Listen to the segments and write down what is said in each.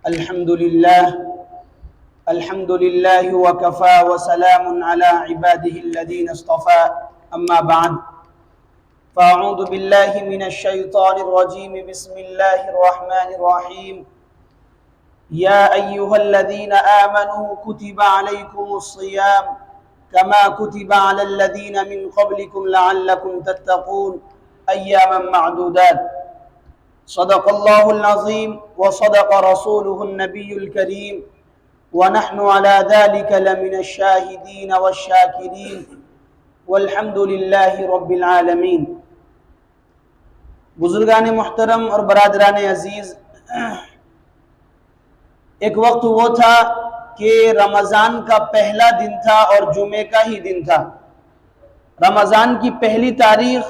الحمد لله وكفى وسلام على عباده الذين اصطفى أما بعد فأعوذ بالله من الشيطان الرجيم بسم الله الرحمن الرحيم يا أيها الذين آمنوا كتب عليكم الصيام كما كتب على الذين من قبلكم لعلكم تتقون أياما معدودات صدق الله العظيم وصدق رسوله النبي الكريم ونحن على ذلك لمن الشاهدين والشاكرين والحمد لله رب العالمين۔ بزرگان محترم اور برادران عزیز، ایک وقت وہ تھا کہ رمضان کا پہلا دن تھا اور جمعے کا ہی دن تھا۔ رمضان کی پہلی تاریخ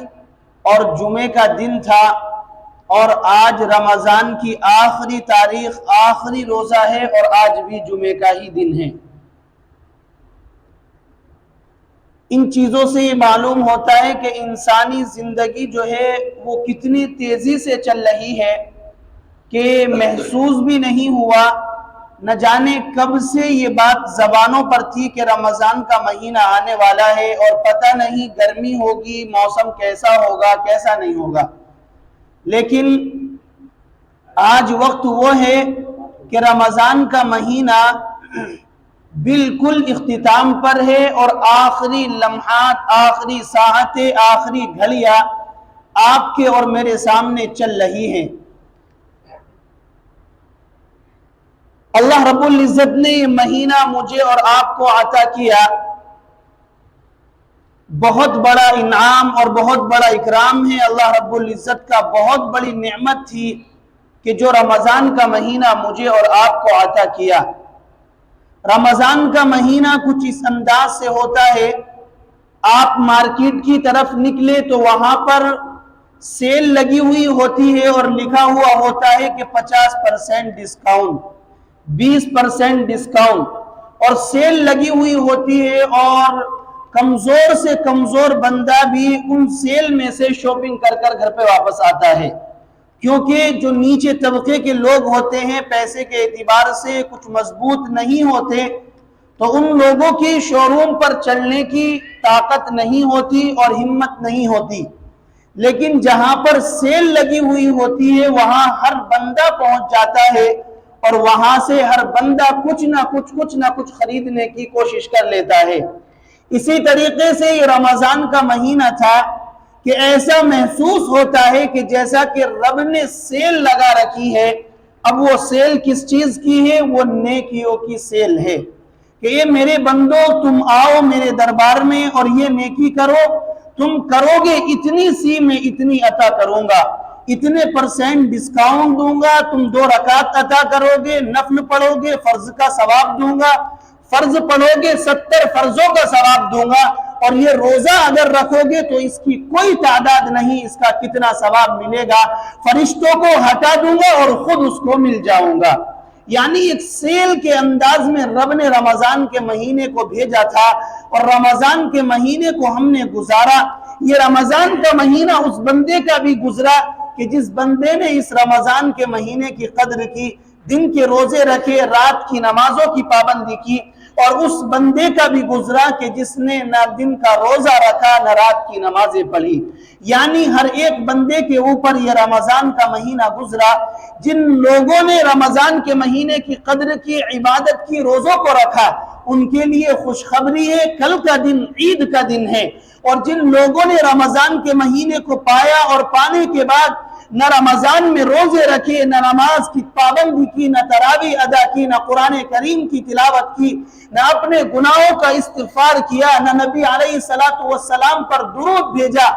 اور جمعے کا دن تھا، اور آج رمضان کی آخری تاریخ، آخری روزہ ہے اور آج بھی جمعے کا ہی دن ہے۔ ان چیزوں سے یہ معلوم ہوتا ہے کہ انسانی زندگی جو ہے وہ کتنی تیزی سے چل رہی ہے کہ محسوس بھی نہیں ہوا، نہ جانے کب سے یہ بات زبانوں پر تھی کہ رمضان کا مہینہ آنے والا ہے، اور پتہ نہیں گرمی ہوگی، موسم کیسا ہوگا، کیسا نہیں ہوگا۔ لیکن آج وقت وہ ہے کہ رمضان کا مہینہ بالکل اختتام پر ہے، اور آخری لمحات، آخری ساعتیں، آخری گھڑیاں آپ کے اور میرے سامنے چل رہی ہیں۔ اللہ رب العزت نے یہ مہینہ مجھے اور آپ کو عطا کیا، بہت بڑا انعام اور بہت بڑا اکرام ہے۔ اللہ رب العزت کا بہت بڑی نعمت تھی کہ جو رمضان کا مہینہ مجھے اور آپ کو عطا کیا۔ رمضان کا مہینہ کچھ اس انداز سے ہوتا ہے، آپ مارکیٹ کی طرف نکلے تو وہاں پر سیل لگی ہوئی ہوتی ہے اور لکھا ہوا ہوتا ہے کہ 50% ڈسکاؤنٹ، 20% ڈسکاؤنٹ، اور سیل لگی ہوئی ہوتی ہے، اور کمزور سے کمزور بندہ بھی ان سیل میں سے شاپنگ کر کر گھر پہ واپس آتا ہے، کیونکہ جو نیچے طبقے کے لوگ ہوتے ہیں پیسے کے اعتبار سے کچھ مضبوط نہیں ہوتے، تو ان لوگوں کی شو روم پر چلنے کی طاقت نہیں ہوتی اور ہمت نہیں ہوتی۔ لیکن جہاں پر سیل لگی ہوئی ہوتی ہے وہاں ہر بندہ پہنچ جاتا ہے، اور وہاں سے ہر بندہ کچھ نہ کچھ خریدنے کی کوشش کر لیتا ہے۔ اسی طریقے سے یہ رمضان کا مہینہ تھا کہ ایسا محسوس ہوتا ہے کہ جیسا کہ رب نے سیل لگا رکھی ہے۔ اب وہ سیل کس چیز کی ہے؟ وہ نیکیوں کی سیل ہے کہ یہ میرے بندو تم آؤ میرے دربار میں اور یہ نیکی کرو، تم کرو گے اتنی سی میں اتنی عطا کروں گا، اتنے % ڈسکاؤنٹ دوں گا، تم 2 رکعت عطا کرو گے، نفل پڑھو گے فرض کا ثواب دوں گا، فرض پڑھو گے 70 فرضوں کا ثواب دوں گا، اور یہ روزہ اگر رکھو گے تو اس کی کوئی تعداد نہیں، اس کا کتنا ثواب ملے گا، فرشتوں کو ہٹا دوں گا اور خود اس کو مل جاؤں گا۔ یعنی ایک سیل کے انداز میں رب نے رمضان کے مہینے کو بھیجا تھا، اور رمضان کے مہینے کو ہم نے گزارا۔ یہ رمضان کا مہینہ اس بندے کا بھی گزرا کہ جس بندے نے اس رمضان کے مہینے کی قدر کی، دن کے روزے رکھے، رات کی نمازوں کی پابندی کی، اور اس بندے کا بھی گزرا کہ جس نے نہ دن کا روزہ رکھا نہ رات کی نمازیں پڑھی۔ یعنی ہر ایک بندے کے اوپر یہ رمضان کا مہینہ گزرا۔ جن لوگوں نے رمضان کے مہینے کی قدر کی، عبادت کی، روزوں کو رکھا، ان کے لیے خوشخبری ہے، کل کا دن عید کا دن ہے۔ اور جن لوگوں نے رمضان کے مہینے کو پایا اور پانے کے بعد نہ رمضان میں روزے رکھے، نہ نماز کی پابندی کی، نہ تراویح ادا کی، نہ قرآن کریم کی تلاوت کی، نہ اپنے گناہوں کا استغفار کیا، نہ نبی علیہ السلام پر درود بھیجا،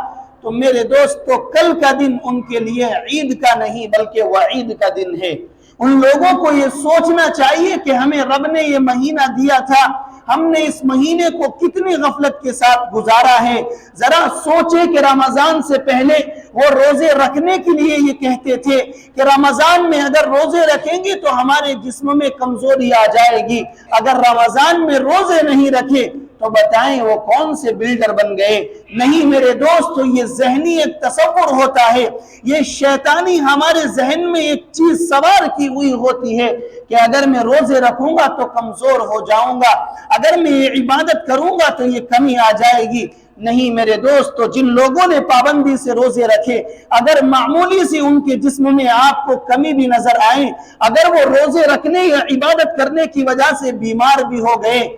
تو میرے دوستو کل کا دن ان کے لیے عید کا نہیں بلکہ وعید کا دن ہے۔ ان لوگوں کو یہ سوچنا چاہیے کہ ہمیں رب نے یہ مہینہ دیا تھا، ہم نے اس مہینے کو کتنی غفلت کے ساتھ گزارا ہے۔ ذرا سوچے کہ رمضان سے پہلے وہ روزے رکھنے کے لیے یہ کہتے تھے کہ رمضان میں اگر روزے رکھیں گے تو ہمارے جسم میں کمزوری آ جائے گی، اگر رمضان میں روزے نہیں رکھے تو بتائیں وہ کون سے بلڈر بن گئے؟ نہیں میرے دوستو، یہ ذہنی ایک تصور ہوتا ہے، یہ شیطانی ہمارے ذہن میں ایک چیز سوار کی ہوئی ہوتی ہے کہ اگر میں روزے رکھوں گا تو کمزور ہو جاؤں گا، اگر میں یہ عبادت کروں گا تو یہ کمی آ جائے گی۔ نہیں میرے دوستو، جن لوگوں نے پابندی سے روزے رکھے، اگر معمولی سی ان کے جسم میں آپ کو کمی بھی نظر آئے، اگر وہ روزے رکھنے یا عبادت کرنے کی وجہ سے بیمار بھی ہو گئے،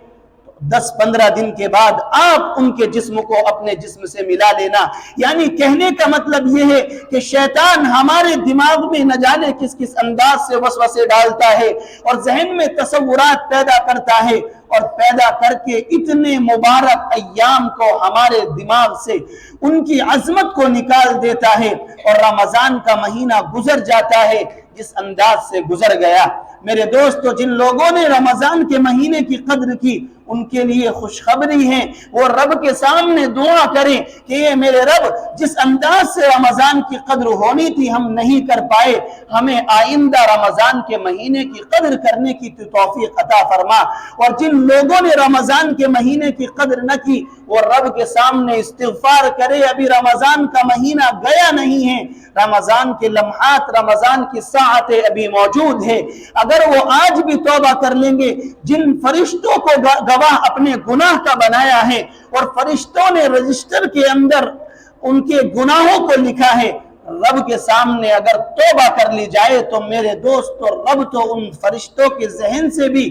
10-15 دن کے بعد آپ ان کے جسم کو اپنے جسم سے ملا لینا۔ یعنی کہنے کا مطلب یہ ہے کہ شیطان ہمارے دماغ میں نہ جانے کس کس انداز سے وسوسے ڈالتا ہے اور ذہن میں تصورات پیدا کرتا ہے، اور پیدا کر کے اتنے مبارک ایام کو ہمارے دماغ سے ان کی عظمت کو نکال دیتا ہے، اور رمضان کا مہینہ گزر جاتا ہے جس انداز سے گزر گیا۔ میرے دوستو، جن لوگوں نے رمضان کے مہینے کی قدر کی، ان کے لیے خوشخبری ہے، وہ رب کے سامنے دعا کریں کہ یہ میرے رب، جس انداز سے رمضان کی قدر ہونی تھی ہم نہیں کر پائے، ہمیں آئندہ رمضان کے مہینے کی قدر کرنے کی توفیق عطا فرما۔ اور جن لوگوں نے رمضان کے مہینے کی قدر نہ کی، وہ رب کے سامنے استغفار کرے، ابھی رمضان کا مہینہ گیا نہیں ہے، رمضان کے لمحات، رمضان کی ساعتیں ابھی موجود ہے، اگر وہ آج بھی توبہ کر لیں گے، جن فرشتوں کو گواہ اپنے گناہ کا بنایا ہے اور فرشتوں نے رجسٹر کے اندر ان کے گناہوں کو لکھا ہے، رب کے سامنے اگر توبہ کر لی جائے تو میرے دوستو، رب تو ان فرشتوں کے ذہن سے بھی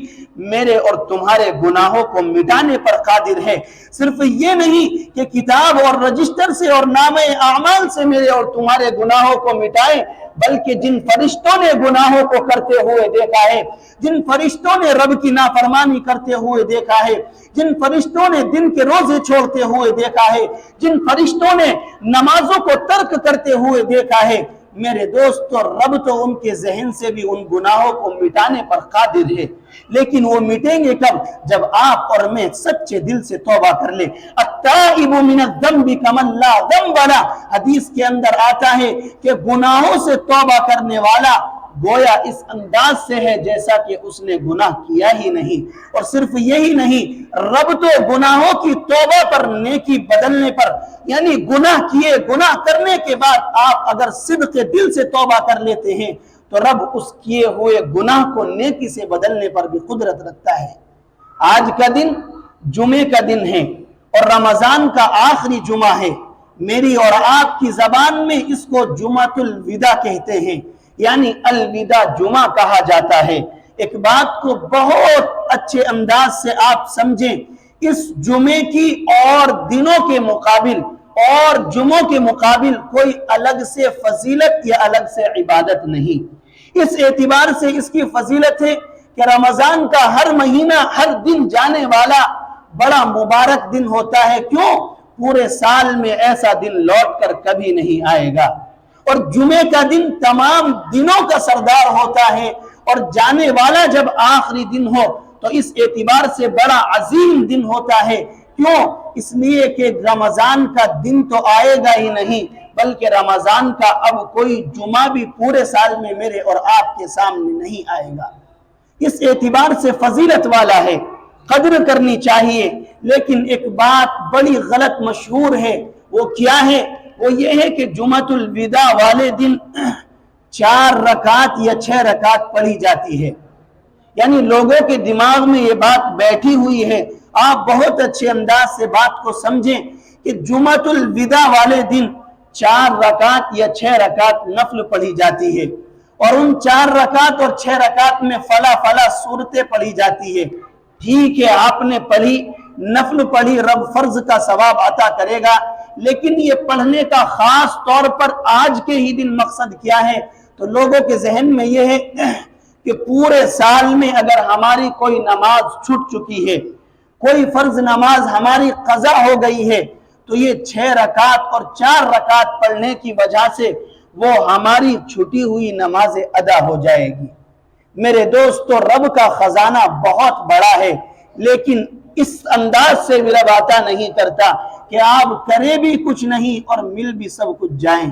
میرے اور تمہارے گناہوں کو مٹانے پر قادر ہے۔ صرف یہ نہیں کہ کتاب اور رجسٹر سے اور نامہ اعمال سے میرے اور تمہارے گناہوں کو مٹائے، بلکہ جن فرشتوں نے گناہوں کو کرتے ہوئے دیکھا ہے، جن فرشتوں نے رب کی نافرمانی کرتے ہوئے دیکھا ہے، جن فرشتوں نے دن کے روزے چھوڑتے ہوئے دیکھا ہے، جن فرشتوں نے نمازوں کو ترک کرتے ہوئے دیکھا ہے، میرے دوستو، رب تو ان کے ذہن سے بھی ان گناہوں کو مٹانے پر قادر ہے، لیکن وہ مٹیں گے کب؟ جب آپ اور میں سچے دل سے توبہ کر لیں۔ التائب من الذنب کمن لا ذنب له، حدیث کے اندر آتا ہے کہ گناہوں سے توبہ کرنے والا گویا اس انداز سے ہے جیسا کہ اس نے گناہ کیا ہی نہیں۔ اور صرف یہی نہیں، رب تو گناہوں کی توبہ پر، نیکی بدلنے پر، یعنی گناہ کیے، گناہ کرنے کے بعد آپ اگر صدق دل سے توبہ کر لیتے ہیں تو رب اس کیے ہوئے گناہ کو نیکی سے بدلنے پر بھی قدرت رکھتا ہے۔ آج کا دن جمعے کا دن ہے اور رمضان کا آخری جمعہ ہے، میری اور آپ کی زبان میں اس کو جمعۃ الوداع کہتے ہیں، یعنی الوداع جمعہ کہا جاتا ہے۔ ایک بات کو بہت اچھے انداز سے آپ سمجھیں، اس جمعے کی اور دنوں کے مقابل اور جمعوں کے مقابل کوئی الگ سے فضیلت یا الگ سے عبادت نہیں۔ اس اعتبار سے اس کی فضیلت ہے کہ رمضان کا ہر مہینہ، ہر دن جانے والا بڑا مبارک دن ہوتا ہے۔ کیوں؟ پورے سال میں ایسا دن لوٹ کر کبھی نہیں آئے گا، اور جمعے کا دن تمام دنوں کا سردار ہوتا ہے، اور جانے والا جب آخری دن ہو تو اس اعتبار سے بڑا عظیم دن ہوتا ہے۔ کیوں؟ اس لیے کہ رمضان کا دن تو آئے گا ہی نہیں، بلکہ رمضان کا اب کوئی جمعہ بھی پورے سال میں میرے اور آپ کے سامنے نہیں آئے گا۔ اس اعتبار سے فضیلت والا ہے، قدر کرنی چاہیے۔ لیکن ایک بات بڑی غلط مشہور ہے، وہ کیا ہے؟ وہ یہ ہے کہ جمعۃ الوداع والے دن 4 رکعت یا 6 رکعت پڑھی جاتی ہے، یعنی لوگوں کے دماغ میں یہ بات بیٹھی ہوئی ہے۔ آپ بہت اچھے انداز سے بات کو سمجھیں کہ جمعۃ الوداع والے دن 4 رکعت یا 6 رکعت نفل پڑھی جاتی ہے، اور ان 4 رکعت اور 6 رکعت میں فلا صورتیں پڑھی جاتی ہے۔ ٹھیک ہے، آپ نے پڑھی، نفل پڑھی، رب فرض کا ثواب عطا کرے گا، لیکن یہ پڑھنے کا خاص طور پر آج کے ہی دن مقصد کیا ہے؟ تو لوگوں کے ذہن میں یہ ہے کہ پورے سال میں اگر ہماری کوئی نماز چھوٹ چکی ہے، کوئی فرض نماز ہماری قضا ہو گئی ہے، تو یہ 6 رکعت اور 4 رکعت پڑھنے کی وجہ سے وہ ہماری چھٹی ہوئی نمازیں ادا ہو جائے گی۔ میرے دوستو، رب کا خزانہ بہت بڑا ہے، لیکن اس انداز سے بھی رب عطا نہیں کرتا کہ آپ کرے بھی کچھ نہیں اور مل بھی سب کچھ جائیں،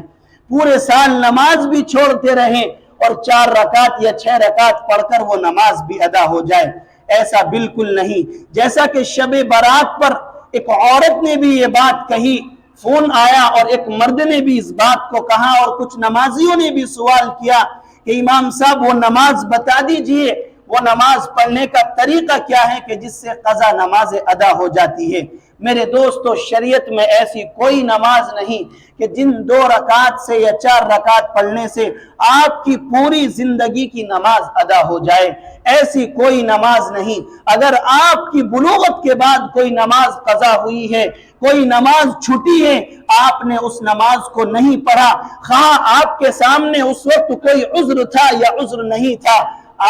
پورے سال نماز بھی چھوڑتے رہیں اور 4 رکعت یا 6 رکعت پڑھ کر وہ نماز بھی ادا ہو جائے۔ ایسا بالکل نہیں۔ جیسا کہ شب برات پر ایک عورت نے بھی یہ بات کہی، فون آیا اور ایک مرد نے بھی اس بات کو کہا، اور کچھ نمازیوں نے بھی سوال کیا کہ امام صاحب وہ نماز بتا دیجئے، وہ نماز پڑھنے کا طریقہ کیا ہے کہ جس سے قضا نماز ادا ہو جاتی ہے۔ میرے دوستو، شریعت میں ایسی کوئی نماز نہیں کہ جن 2 رکعت سے یا 4 رکعت پڑھنے سے آپ کی پوری زندگی کی نماز ادا ہو جائے، ایسی کوئی نماز نہیں۔ اگر آپ کی بلوغت کے بعد کوئی نماز قضا ہوئی ہے، کوئی نماز چھٹی ہے، آپ نے اس نماز کو نہیں پڑھا، خواہ آپ کے سامنے اس وقت کوئی عذر تھا یا عذر نہیں تھا،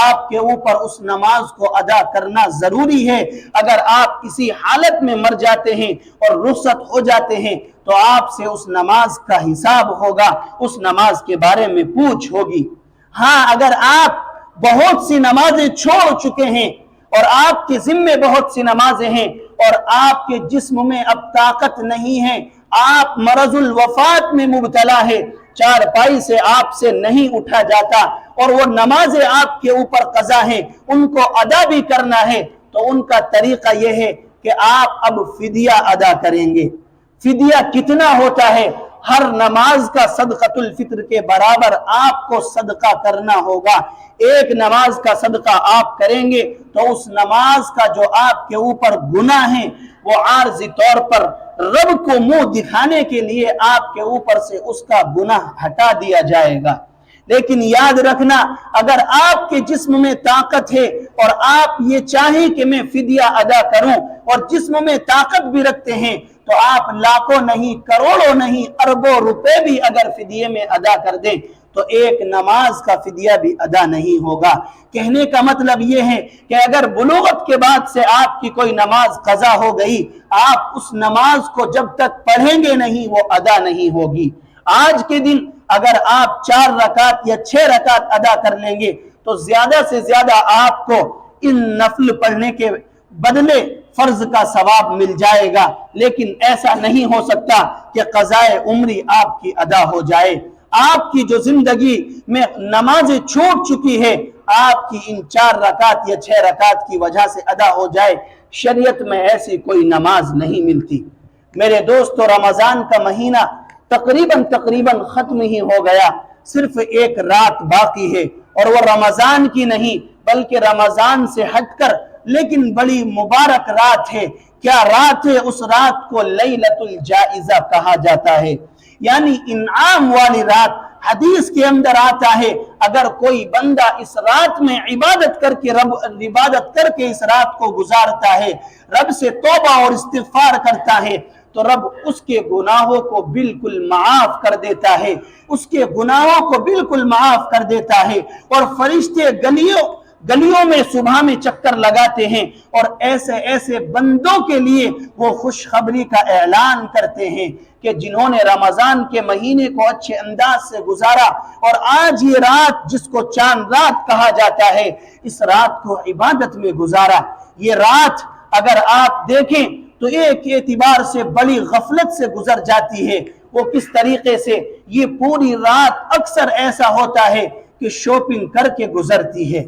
آپ کے اوپر اس نماز کو ادا کرنا ضروری ہے۔ اگر آپ کسی حالت میں مر جاتے ہیں اور رخصت ہو جاتے ہیں تو آپ سے اس نماز کا حساب ہوگا، اس نماز کے بارے میں پوچھ ہوگی۔ ہاں، اگر آپ بہت سی نمازیں چھوڑ چکے ہیں اور آپ کے ذمے بہت سی نمازیں ہیں اور آپ کے جسم میں اب طاقت نہیں ہے، آپ مرض الوفات میں مبتلا ہے، چارپائی سے آپ سے نہیں اٹھا جاتا اور وہ نمازیں آپ کے اوپر قضا ہیں، ان کو ادا بھی کرنا ہے، تو ان کا طریقہ یہ ہے کہ آپ اب فدیہ ادا کریں گے۔ فدیہ کتنا ہوتا ہے؟ ہر نماز کا صدقۃ الفطر کے برابر آپ کو صدقہ کرنا ہوگا۔ ایک نماز کا صدقہ آپ کریں گے تو اس نماز کا جو آپ کے اوپر گناہ ہے وہ عارضی طور پر رب کو منہ دکھانے کے لیے آپ کے اوپر سے اس کا گناہ ہٹا دیا جائے گا۔ لیکن یاد رکھنا، اگر آپ کے جسم میں طاقت ہے اور آپ یہ چاہیں کہ میں فدیہ ادا کروں اور جسم میں طاقت بھی رکھتے ہیں تو آپ لاکھوں نہیں، کروڑوں نہیں، اربوں روپے بھی اگر فدیے میں ادا کر دیں تو ایک نماز کا فدیہ بھی ادا نہیں ہوگا۔ کہنے کا مطلب یہ ہے کہ اگر بلوغت کے بعد سے آپ کی کوئی نماز قضا ہو گئی، آپ اس نماز کو جب تک پڑھیں گے نہیں وہ ادا نہیں ہوگی۔ آج کے دن اگر آپ 4 رکعت یا 6 رکعت ادا کر لیں گے تو زیادہ سے زیادہ آپ کو ان نفل پڑھنے کے بدلے فرض کا ثواب مل جائے گا، لیکن ایسا نہیں ہو سکتا کہ قضائے عمری آپ کی ادا ہو جائے۔ آپ کی جو زندگی میں نمازیں چھوٹ چکی ہے، آپ کی ان 4 رکعت یا 6 رکعت کی وجہ سے ادا ہو جائے، شریعت میں ایسی کوئی نماز نہیں ملتی۔ میرے دوستو، رمضان کا مہینہ تقریباً ختم ہی ہو گیا، صرف ایک رات باقی ہے، اور وہ رمضان کی نہیں بلکہ رمضان سے ہٹ کر لیکن بڑی مبارک رات ہے۔ کیا رات ہے؟ اس رات کو لیلۃ الجائزہ کہا جاتا ہے، یعنی انعام والی رات۔ حدیث کے اندر آتا ہے اگر کوئی بندہ اس رات میں عبادت کر کے اس رات کو گزارتا ہے، رب سے توبہ اور استغفار کرتا ہے تو رب اس کے گناہوں کو بالکل معاف کر دیتا ہے، اس کے گناہوں کو بالکل معاف کر دیتا ہے، اور فرشتے گلیوں میں صبح میں چکر لگاتے ہیں اور ایسے بندوں کے لیے وہ خوشخبری کا اعلان کرتے ہیں کہ جنہوں نے رمضان کے مہینے کو اچھے انداز سے گزارا اور آج یہ رات جس کو چاند رات کہا جاتا ہے، اس رات کو عبادت میں گزارا۔ یہ رات اگر آپ دیکھیں تو ایک اعتبار سے بڑی غفلت سے گزر جاتی ہے۔ وہ کس طریقے سے؟ یہ پوری رات اکثر ایسا ہوتا ہے کہ شاپنگ کر کے گزرتی ہے،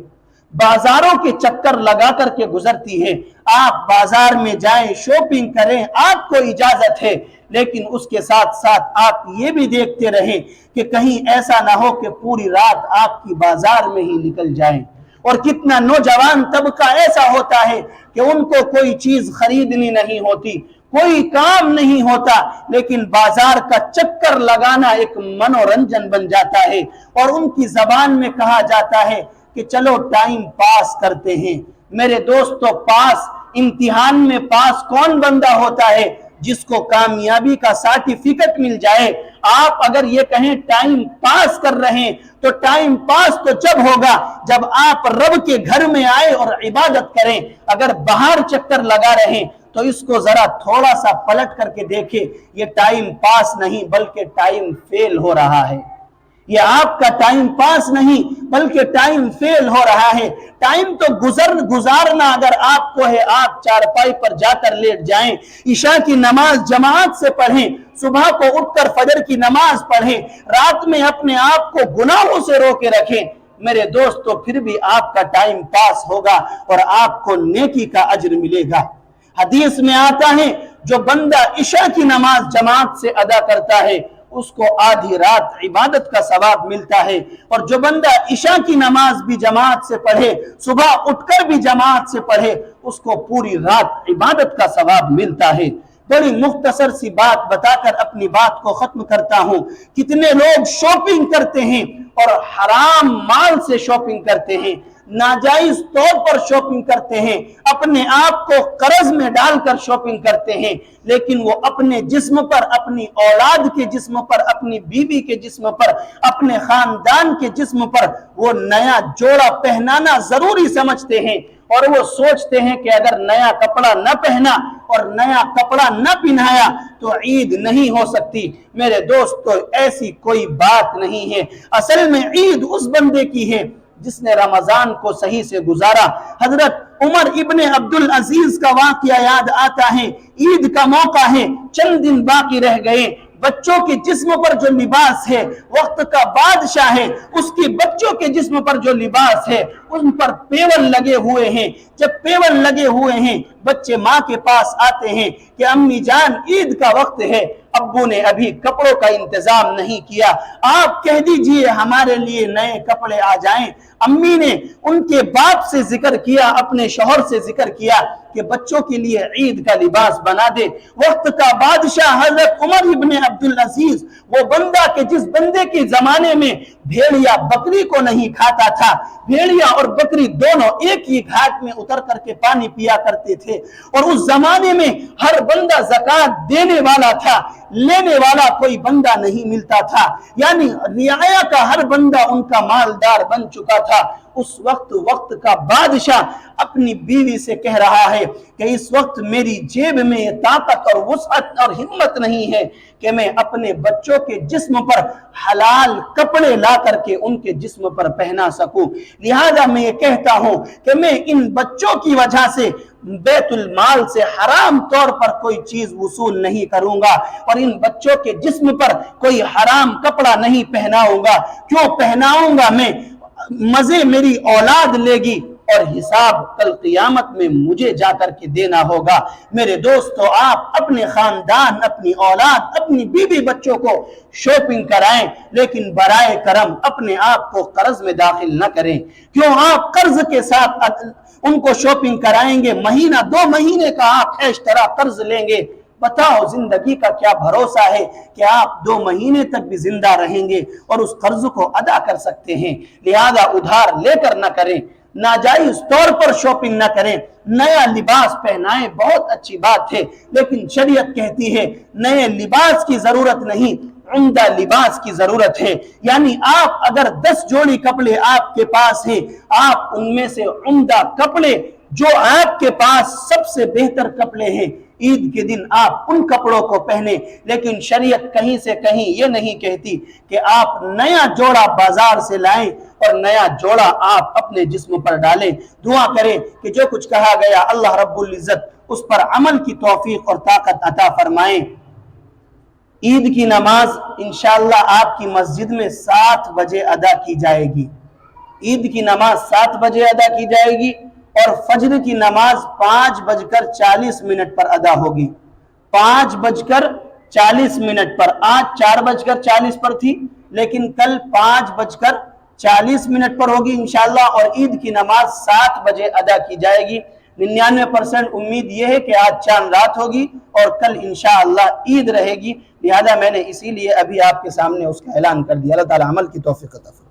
بازاروں کے چکر لگا کر کے گزرتی ہے۔ آپ بازار میں جائیں، شاپنگ کریں، آپ کو اجازت ہے، لیکن اس کے ساتھ ساتھ آپ یہ بھی دیکھتے رہیں کہ کہیں ایسا نہ ہو کہ پوری رات آپ کی بازار میں ہی نکل جائیں۔ اور کتنا نوجوان طبقہ ایسا ہوتا ہے کہ ان کو کوئی چیز خریدنی نہیں ہوتی، کوئی کام نہیں ہوتا، لیکن بازار کا چکر لگانا ایک منورنجن بن جاتا ہے، اور ان کی زبان میں کہا جاتا ہے کہ چلو ٹائم پاس کرتے ہیں۔ میرے دوستو، امتحان میں پاس کون بندہ ہوتا ہے؟ جس کو کامیابی کا سرٹیفکیٹ مل جائے۔ آپ اگر یہ کہیں ٹائم پاس کر رہے ہیں تو ٹائم پاس تو جب ہوگا جب آپ رب کے گھر میں آئے اور عبادت کریں۔ اگر باہر چکر لگا رہے ہیں تو اس کو ذرا تھوڑا سا پلٹ کر کے دیکھیں، یہ ٹائم پاس نہیں بلکہ ٹائم فیل ہو رہا ہے۔ یہ آپ کا ٹائم پاس نہیں بلکہ ٹائم فیل ہو رہا ہے۔ ٹائم تو گزارنا اگر آپ کو ہے، آپ چارپائی پر جا کر لیٹ جائیں، عشاء کی نماز جماعت سے پڑھیں، صبح کو اٹھ کر فجر کی نماز پڑھیں، رات میں اپنے آپ کو گناہوں سے روکے رکھیں، میرے دوستو پھر بھی آپ کا ٹائم پاس ہوگا اور آپ کو نیکی کا اجر ملے گا۔ حدیث میں آتا ہے جو بندہ عشاء کی نماز جماعت سے ادا کرتا ہے اس کو آدھی رات عبادت کا ثواب ملتا ہے، اور جو بندہ عشاء کی نماز بھی جماعت سے پڑھے، صبح اٹھ کر بھی جماعت سے پڑھے، اس کو پوری رات عبادت کا ثواب ملتا ہے۔ بڑی مختصر سی بات بتا کر اپنی بات کو ختم کرتا ہوں۔ کتنے لوگ شاپنگ کرتے ہیں اور حرام مال سے شاپنگ کرتے ہیں، ناجائز طور پر شاپنگ کرتے ہیں، اپنے آپ کو قرض میں ڈال کر شاپنگ کرتے ہیں، لیکن وہ اپنے جسم پر، اپنی اولاد کے جسم پر، اپنی بیوی کے جسم پر، اپنے خاندان کے جسم پر وہ نیا جوڑا پہنانا ضروری سمجھتے ہیں، اور وہ سوچتے ہیں کہ اگر نیا کپڑا نہ پہنا اور نیا کپڑا نہ پہنایا تو عید نہیں ہو سکتی۔ میرے دوستو، ایسی کوئی بات نہیں ہے۔ اصل میں عید اس بندے کی ہے جس نے رمضان کو صحیح سے گزارا۔ حضرت عمر ابن عبدالعزیز کا واقعہ یاد آتا ہے۔ عید کا موقع ہے، چند دن باقی رہ گئے، بچوں کے جسم پر جو لباس ہے، وقت کا بادشاہ ہے، اس کی بچوں کے جسم پر جو لباس ہے ان پر پیول لگے ہوئے ہیں۔ جب پیول لگے ہوئے ہیں، بچے ماں کے پاس آتے ہیں کہ امی جان عید کا وقت ہے، ابو نے ابھی کپڑوں کا انتظام نہیں کیا، آپ کہہ دیجئے ہمارے لیے نئے کپڑے آ جائیں۔ امی نے ان کے باپ سے ذکر کیا، اپنے شوہر سے ذکر کیا کہ بچوں کے لیے عید کا لباس بنا دے۔ وقت کا بادشاہ حضرت عمر ابن عبدالعزیز، وہ بندہ کہ جس بندے کے زمانے میں بھیڑیا بکری کو نہیں کھاتا تھا، بھیڑیا اور بکری دونوں ایک ہی گھاٹ میں اتر کر کے پانی پیا کرتے تھے، اور اس زمانے میں ہر بندہ زکوٰۃ دینے والا تھا، لینے والا کوئی بندہ نہیں ملتا تھا، یعنی رعایا کا ہر بندہ ان کا مالدار بن چکا تھا۔ اس وقت کا بادشاہ اپنی بیوی سے کہہ رہا ہے کہ اس وقت میری جیب میں یہ طاقت اور وسعت اور ہمت نہیں ہے کہ میں اپنے بچوں کے جسم پر حلال کپڑے لا کر کے ان کے جسم پر پہنا سکوں، لہذا میں یہ کہتا ہوں کہ میں ان بچوں کی وجہ سے بیت المال سے حرام طور پر کوئی چیز وصول نہیں کروں گا، اور ان بچوں کے جسم پر کوئی حرام کپڑا نہیں پہناؤں گا۔ کیوں پہناؤں گا میں؟ مزے میری اولاد لے گی، اور حساب کل قیامت میں مجھے جا کر کے دینا ہوگا۔ میرے دوستو، آپ اپنے خاندان، اپنی اولاد، اپنی بیوی بچوں کو شاپنگ کرائیں، لیکن برائے کرم اپنے آپ کو قرض میں داخل نہ کریں۔ کیوں آپ قرض کے ساتھ ان کو شاپنگ کرائیں گے؟ مہینہ 2 مہینے کا آپ اشترا قرض لیں گے، بتاؤ زندگی کا کیا بھروسہ ہے کہ آپ 2 مہینے تک بھی زندہ رہیں گے اور اس قرض کو ادا کر سکتے ہیں؟ لہذا ادھار لے کر نہ کریں، ناجائز طور پر شاپنگ نہ کریں۔ نیا لباس پہنائیں، بہت اچھی بات ہے، لیکن شریعت کہتی ہے نئے لباس کی ضرورت نہیں، عمدہ لباس کی ضرورت ہے۔ یعنی آپ اگر 10 جوڑی کپڑے آپ کے پاس ہیں، آپ ان میں سے عمدہ کپڑے جو آپ کے پاس سب سے بہتر کپڑے ہیں، عید کے دن آپ ان کپڑوں کو پہنے۔ لیکن شریعت کہیں سے کہیں یہ نہیں کہتی کہ آپ نیا جوڑا بازار سے لائیں اور نیا جوڑا آپ اپنے جسم پر ڈالیں۔ دعا کریں کہ جو کچھ کہا گیا اللہ رب العزت اس پر عمل کی توفیق اور طاقت عطا فرمائیں۔ عید کی نماز انشاءاللہ آپ کی مسجد میں 7 بجے ادا کی جائے گی۔ عید کی نماز 7 بجے ادا کی جائے گی، اور فجر کی نماز 5:40 پر ادا ہوگی۔ 5:40 پر، آج 4:40 پر تھی، لیکن کل 5:40 پر ہوگی انشاءاللہ، اور عید کی نماز 7 بجے ادا کی جائے گی۔ 99% امید یہ ہے کہ آج چاند رات ہوگی اور کل انشاءاللہ عید رہے گی، لہذا میں نے اسی لیے ابھی آپ کے سامنے اس کا اعلان کر دیا۔ اللہ تعالی عمل کی توفیق عطا فرمائے۔